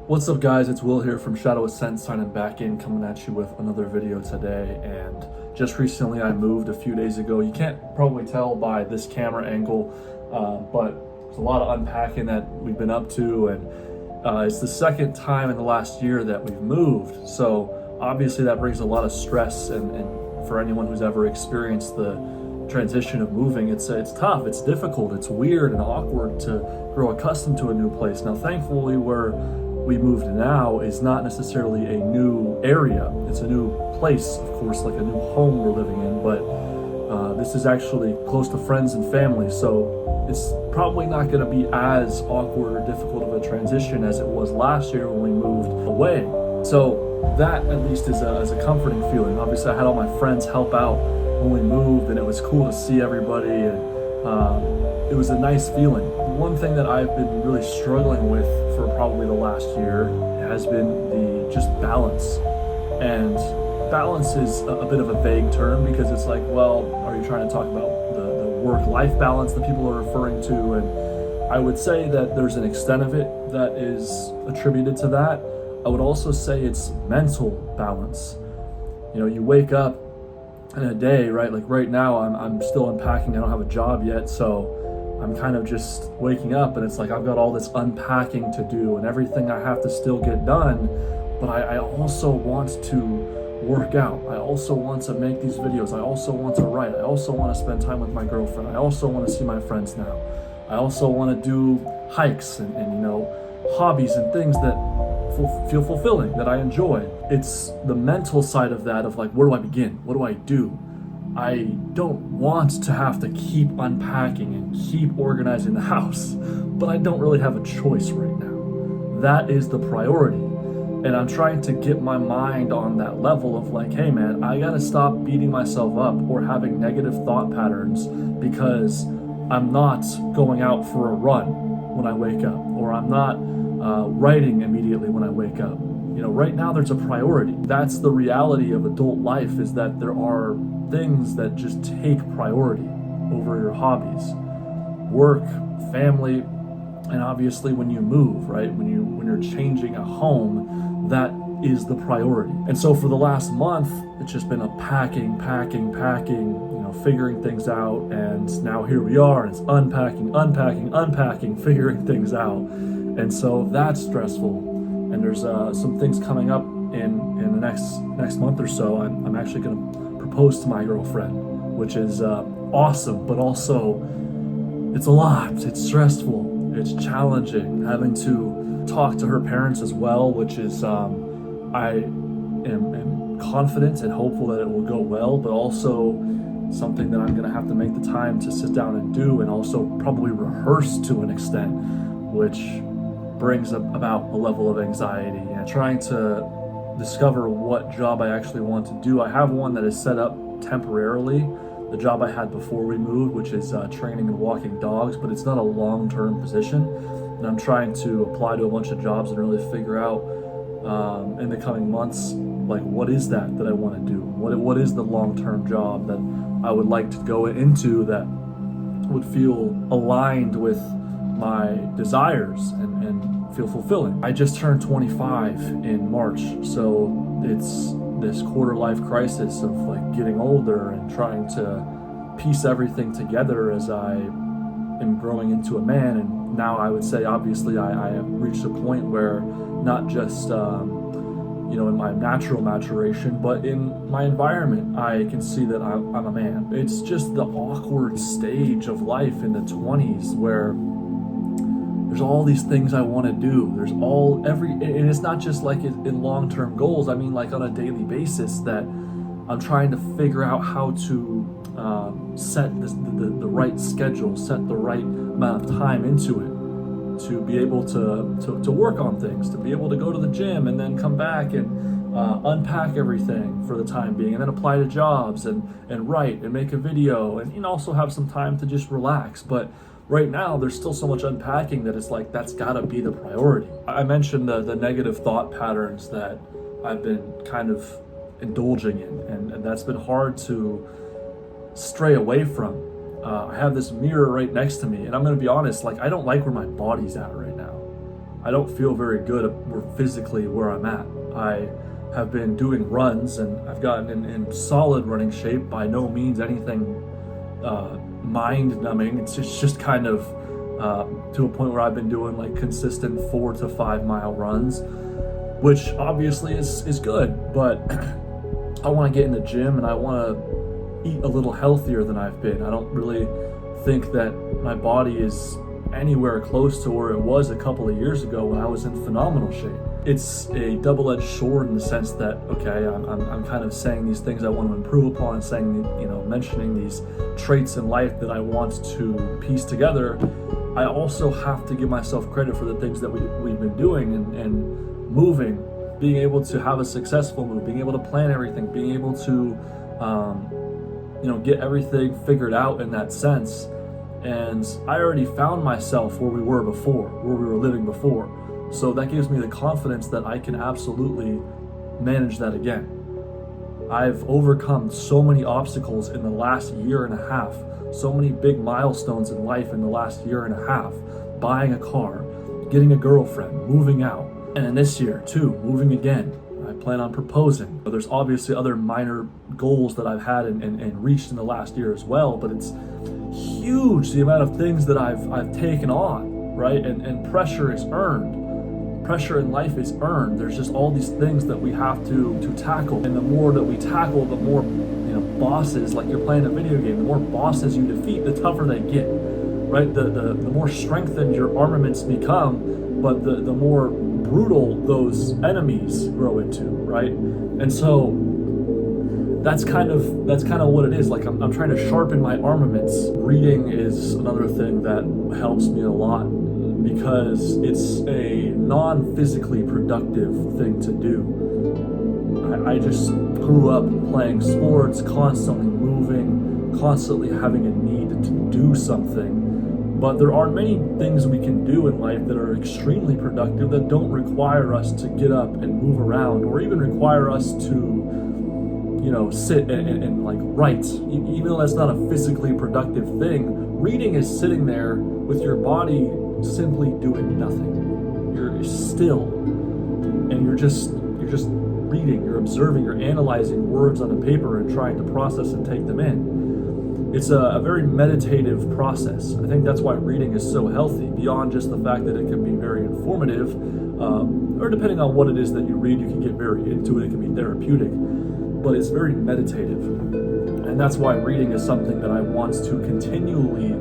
What's up guys, it's Will here from SHADOW ASCENT, signing back in, coming at you with another video today. And just recently I moved a few days ago. You can't probably tell by this camera angle, but there's a lot of unpacking that we've been up to, and it's the second time in the last year that we've moved. So obviously that brings a lot of stress, and for anyone who's ever experienced the transition of moving, it's tough, it's difficult, it's weird and awkward to grow accustomed to a new place. Now thankfully where we moved now is not necessarily a new area, it's a new place, of course, like a new home we're living in, but this is actually close to friends and family, so it's probably not going to be as awkward or difficult of a transition as it was last year when we moved away. So that at least is a comforting feeling. Obviously I had all my friends help out when we moved, and it was cool to see everybody, and it was a nice feeling. One thing that I've been really struggling with for probably the last year has been the just balance. And balance is a bit of a vague term, because it's like, well, are you trying to talk about the work-life balance that people are referring to? And I would say that there's an extent of it that is attributed to that. I would also say it's mental balance. You know, you wake up in a day, right? Like right now, I'm still unpacking. I don't have a job yet, so I'm kind of just waking up, and it's like I've got all this unpacking to do and everything I have to still get done. But I also want to work out. I also want to make these videos. I also want to write. I also want to spend time with my girlfriend. I also want to see my friends now. I also want to do hikes and you know, hobbies and things that feel fulfilling, that I enjoy. It's the mental side of that, of like, where do I begin? What do I do? I don't want to have to keep unpacking and keep organizing the house, but I don't really have a choice right now. That is the priority. And I'm trying to get my mind on that level of like, hey man, I gotta stop beating myself up or having negative thought patterns because I'm not going out for a run when I wake up, or I'm not writing immediately when I wake up. You know, right now there's a priority. That's the reality of adult life, is that there are things that just take priority over your hobbies, work, family, and obviously when you move, right? When you're changing a home, that is the priority. And so for the last month, it's just been a packing, you know, figuring things out. And now here we are, and it's unpacking, figuring things out. And so that's stressful. And there's some things coming up in the next month or so. I'm actually going to propose to my girlfriend, which is awesome, but also it's a lot. It's stressful. It's challenging having to talk to her parents as well, which is I am confident and hopeful that it will go well, but also something that I'm going to have to make the time to sit down and do, and also probably rehearse to an extent, which brings about a level of anxiety and trying to discover what job I actually want to do. I have one that is set up temporarily, the job I had before we moved, which is training and walking dogs, but it's not a long-term position. And I'm trying to apply to a bunch of jobs and really figure out in the coming months, like, what is that I want to do? What is the long-term job that I would like to go into that would feel aligned with my desires and feel fulfilling. I just turned 25 in March, so it's this quarter life crisis of like getting older and trying to piece everything together as I am growing into a man. And now I would say, obviously, I have reached a point where not just you know, in my natural maturation, but in my environment, I can see that I'm a man. It's just the awkward stage of life in the 20s where there's all these things I want to do. There's and it's not just like in long-term goals. I mean, like on a daily basis, that I'm trying to figure out how to set the right schedule, set the right amount of time into it, to be able to work on things, to be able to go to the gym and then come back and unpack everything for the time being, and then apply to jobs and write and make a video, and you know, also have some time to just relax. But right now there's still so much unpacking that it's like that's gotta be the priority. I mentioned the negative thought patterns that I've been kind of indulging in, and that's been hard to stray away from. I have this mirror right next to me, and I'm gonna be honest, like, I don't like where my body's at right now. I don't feel very good physically where I'm at. I have been doing runs and I've gotten in solid running shape. By no means anything mind numbing. It's just kind of to a point where I've been doing like consistent 4 to 5 mile runs, which obviously is good, but I want to get in the gym and I want to eat a little healthier than I've been. I don't really think that my body is anywhere close to where it was a couple of years ago when I was in phenomenal shape. It's a double-edged sword in the sense that, okay, I'm kind of saying these things I want to improve upon and saying, mentioning these traits in life that I want to piece together. I also have to give myself credit for the things that we've been doing and moving, being able to have a successful move, being able to plan everything, being able to, get everything figured out in that sense. And I already found myself where we were before, where we were living before. So that gives me the confidence that I can absolutely manage that again. I've overcome so many obstacles in the last year and a half, so many big milestones in life in the last year and a half, buying a car, getting a girlfriend, moving out, and in this year too, moving again. I plan on proposing. But there's obviously other minor goals that I've had and reached in the last year as well, but it's huge the amount of things that I've taken on, right? And pressure is earned. Pressure in life is earned. There's just all these things that we have to tackle, and the more that we tackle, the more bosses, like you're playing a video game, the more bosses you defeat, the tougher they get, right? The more strengthened your armaments become, but the more brutal those enemies grow into, right? And so that's kind of what it is. Like I'm trying to sharpen my armaments. Reading is another thing that helps me a lot because it's a non-physically productive thing to do. I just grew up playing sports, constantly moving, constantly having a need to do something. But there are many things we can do in life that are extremely productive that don't require us to get up and move around, or even require us to sit and like write. Even though that's not a physically productive thing, reading is sitting there with your body simply doing nothing. You're still, and you're just reading, you're observing, you're analyzing words on a paper and trying to process and take them in. It's a very meditative process. I think that's why reading is so healthy, beyond just the fact that it can be very informative, or depending on what it is that you read, you can get very into it, it can be therapeutic, but it's very meditative. And that's why reading is something that I want to continually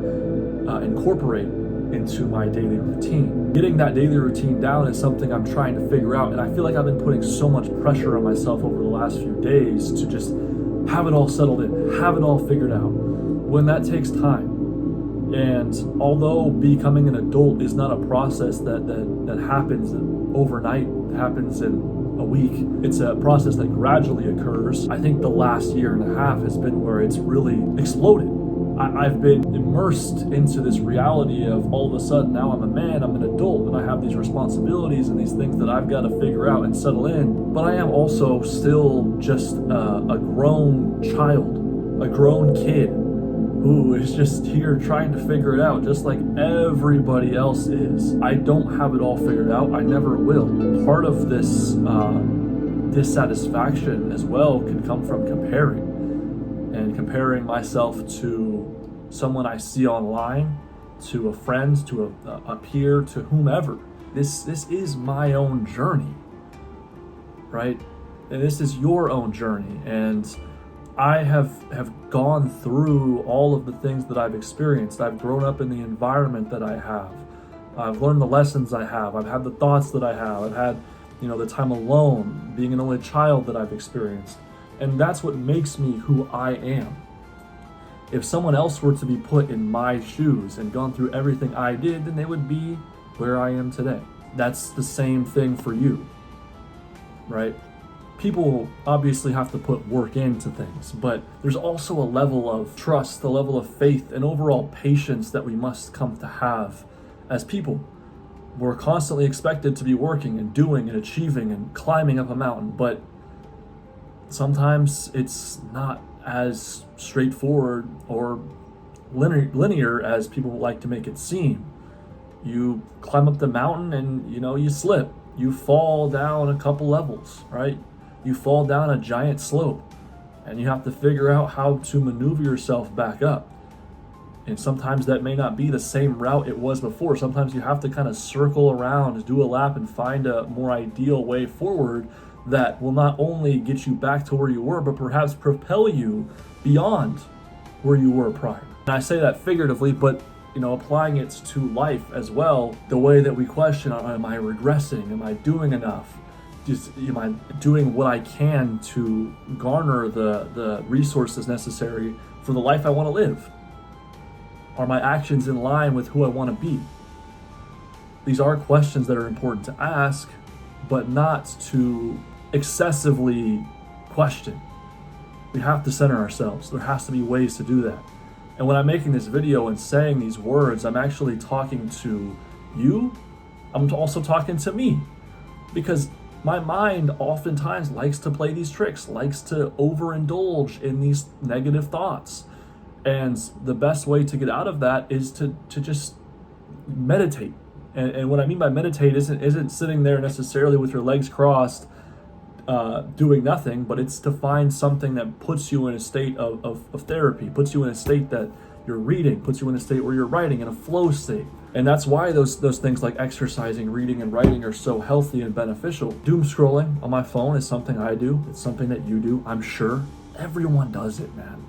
incorporate into my daily routine. Getting that daily routine down is something I'm trying to figure out, and I feel like I've been putting so much pressure on myself over the last few days to just have it all settled in, have it all figured out, when that takes time. And although becoming an adult is not a process that happens overnight, happens in a week, it's a process that gradually occurs. I think the last year and a half has been where it's really exploded. I've been immersed into this reality of all of a sudden now I'm a man, I'm an adult, and I have these responsibilities and these things that I've got to figure out and settle in. But I am also still just a grown child, a grown kid who is just here trying to figure it out just like everybody else is. I don't have it all figured out. I never will. Part of this dissatisfaction as well can come from comparing myself to someone I see online, to a friend, to a peer, to whomever. This is my own journey, right? And this is your own journey. And I have gone through all of the things that I've experienced. I've grown up in the environment that I have. I've learned the lessons I have. I've had the thoughts that I have. I've had, the time alone, being an only child that I've experienced. And that's what makes me who I am. If someone else were to be put in my shoes and gone through everything I did, then they would be where I am today. That's the same thing for you, right? People obviously have to put work into things, but there's also a level of trust, a level of faith, and overall patience that we must come to have as people. We're constantly expected to be working and doing and achieving and climbing up a mountain, but sometimes it's not as straightforward or linear as people like to make it seem. You climb up the mountain and, you know, you slip. You fall down a couple levels, right? You fall down a giant slope, and you have to figure out how to maneuver yourself back up. And sometimes that may not be the same route it was before. Sometimes you have to kind of circle around, do a lap, and find a more ideal way forward that will not only get you back to where you were, but perhaps propel you beyond where you were prior. And I say that figuratively, but you know, applying it to life as well, the way that we question, am I regressing? Am I doing enough? Am I doing what I can to garner the resources necessary for the life I want to live? Are my actions in line with who I want to be? These are questions that are important to ask, but not to excessively question. We have to center ourselves. There has to be ways to do that. And when I'm making this video and saying these words, I'm actually talking to you. I'm also talking to me, because my mind oftentimes likes to play these tricks, likes to overindulge in these negative thoughts. And the best way to get out of that is to just meditate. And what I mean by meditate isn't sitting there necessarily with your legs crossed, doing nothing, but it's to find something that puts you in a state of therapy, puts you in a state that you're reading, puts you in a state where you're writing, in a flow state. And that's why those things like exercising, reading, and writing are so healthy and beneficial. Doom scrolling on my phone is something I do. It's something that you do, I'm sure. Everyone does it, man.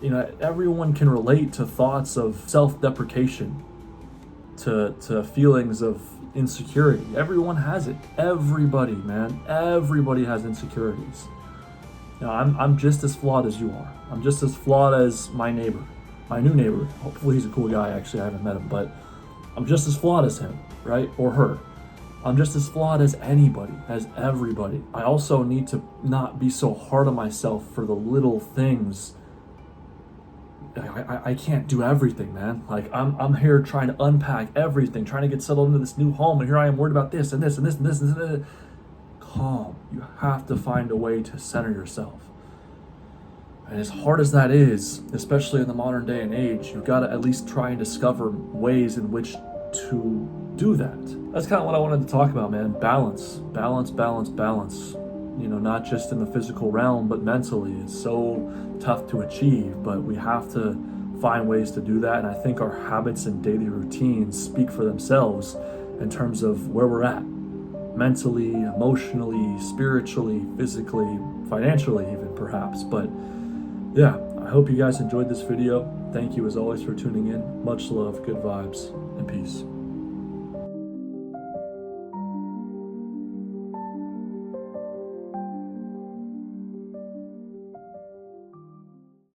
You know, everyone can relate to thoughts of self-deprecation, to feelings of insecurity. Everyone has it. Everybody, man. Everybody has insecurities. Now, I'm just as flawed as you are. I'm just as flawed as my neighbor, my new neighbor. Hopefully he's a cool guy. Actually, I haven't met him, but I'm just as flawed as him, right? Or her. I'm just as flawed as anybody, as everybody. I also need to not be so hard on myself for the little things. I can't do everything, man. Like I'm here trying to unpack everything, trying to get settled into this new home, and here I am worried about this and this and this and this and this. Calm. You have to find a way to center yourself. And as hard as that is, especially in the modern day and age, you've got to at least try and discover ways in which to do that. That's kind of what I wanted to talk about, man. Balance, balance, balance, balance. You know, not just in the physical realm, but mentally. It's so tough to achieve, but we have to find ways to do that. And I think our habits and daily routines speak for themselves in terms of where we're at, mentally, emotionally, spiritually, physically, financially even perhaps. But yeah, I hope you guys enjoyed this video. Thank you as always for tuning in. Much love, good vibes, and peace.